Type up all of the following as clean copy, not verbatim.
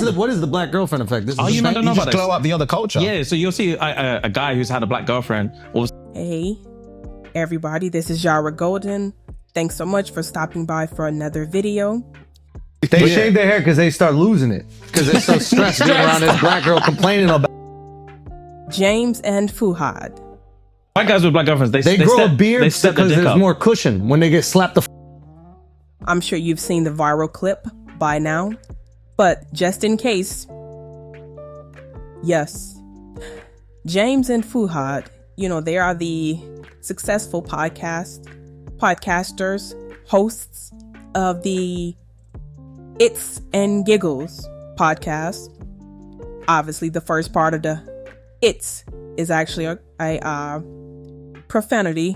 What is the black girlfriend effect? This Oh, is you don't know You about just this? glow up the other culture. Yeah, so you'll see a guy who's had a black girlfriend. Hey, everybody, this is Yara Golden. Thanks so much for stopping by for another video. They shave their hair because they start losing it. Because they're so stressed being around this black girl complaining about. James and Fuhad. White guys with black girlfriends, They grow a beard they step because their dick there's up. more cushion when they get slapped the. I'm sure you've seen the viral clip by now, but just in case, yes, James and Fuhad, you know, they are the successful podcasters, hosts of the It's and Giggles podcast. Obviously, the first part of the It's is actually a profanity,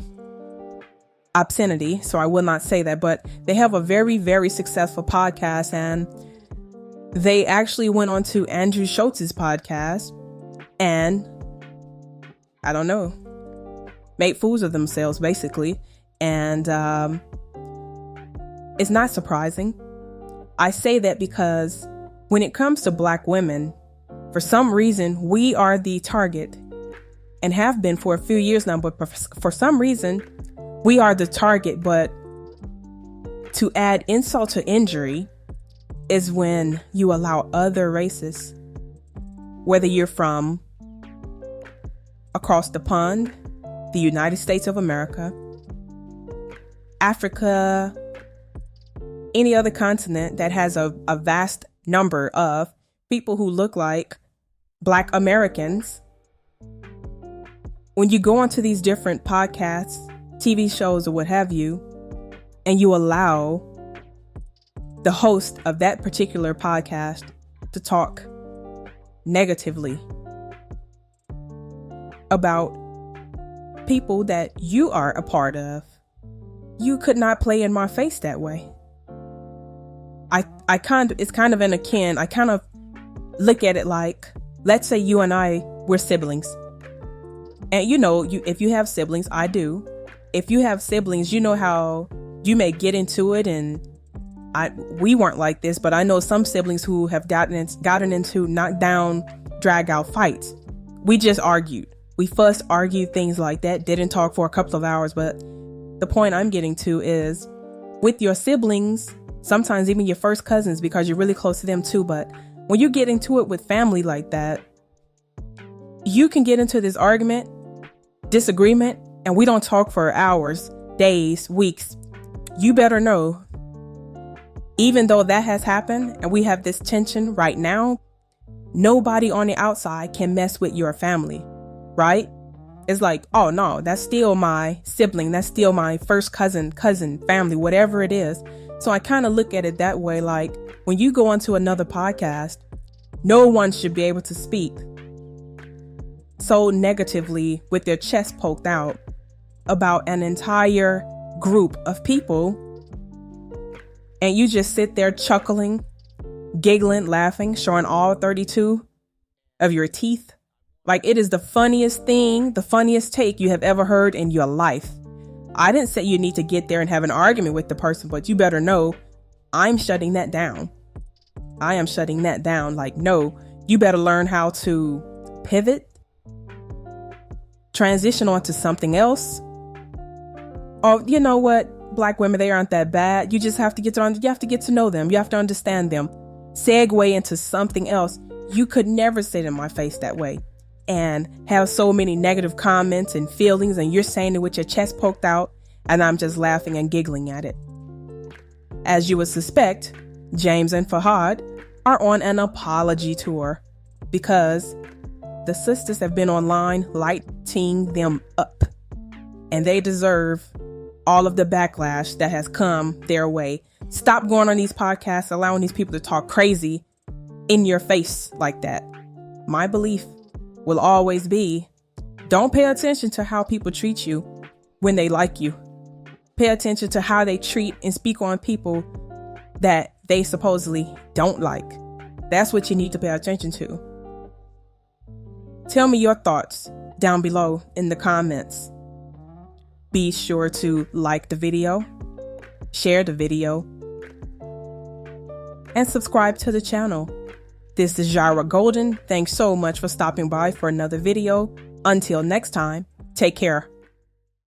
obscenity, so I will not say that, but they have a very, very successful podcast, and they actually went on to Andrew Schultz's podcast and, I don't know, made fools of themselves, basically. And it's not surprising. I say that because when it comes to black women, for some reason, we are the target and have been for a few years now, but for some reason, we are the target. But to add insult to injury is when you allow other races, whether you're from across the pond, the United States of America, Africa, any other continent that has a vast number of people who look like Black Americans. When you go onto these different podcasts, TV shows, or what have you, and you allow the host of that particular podcast to talk negatively about people that you are a part of, you could not play in my face that way. It's kind of an akin. I kind of look at it like, let's say you and I, we're siblings. And you know, if you have siblings, I do. If you have siblings, you know how you may get into it, and we weren't like this, but I know some siblings who have gotten into knockdown, drag out fights. We just argued. We fussed, argued, things like that. Didn't talk for a couple of hours, but the point I'm getting to is with your siblings, sometimes even your first cousins, because you're really close to them too. But when you get into it with family like that, you can get into this argument, disagreement, and we don't talk for hours, days, weeks. You better know, even though that has happened and we have this tension right now, nobody on the outside can mess with your family, right? It's like, oh no, that's still my sibling. That's still my first cousin, family, whatever it is. So I kind of look at it that way. Like when you go onto another podcast, no one should be able to speak so negatively with their chest poked out about an entire group of people. And you just sit there chuckling, giggling, laughing, showing all 32 of your teeth. Like it is the funniest thing, the funniest take you have ever heard in your life. I didn't say you need to get there and have an argument with the person, but you better know I'm shutting that down. I am shutting that down. Like, no, you better learn how to pivot, transition onto something else. Or you know what? Black women, they aren't that bad. You just have to get to know them. You have to understand them. Segue into something else. You could never sit in my face that way and have so many negative comments and feelings, and you're saying it with your chest poked out, and I'm just laughing and giggling at it. As you would suspect, James and Fuhad are on an apology tour because the sisters have been online lighting them up, and they deserve all of the backlash that has come their way. Stop going on these podcasts, allowing these people to talk crazy in your face like that. My belief will always be, don't pay attention to how people treat you when they like you. Pay attention to how they treat and speak on people that they supposedly don't like. That's what you need to pay attention to. Tell me your thoughts down below in the comments. Be sure to like the video, share the video, and subscribe to the channel. This is Jira Golden. Thanks so much for stopping by for another video. Until next time, take care.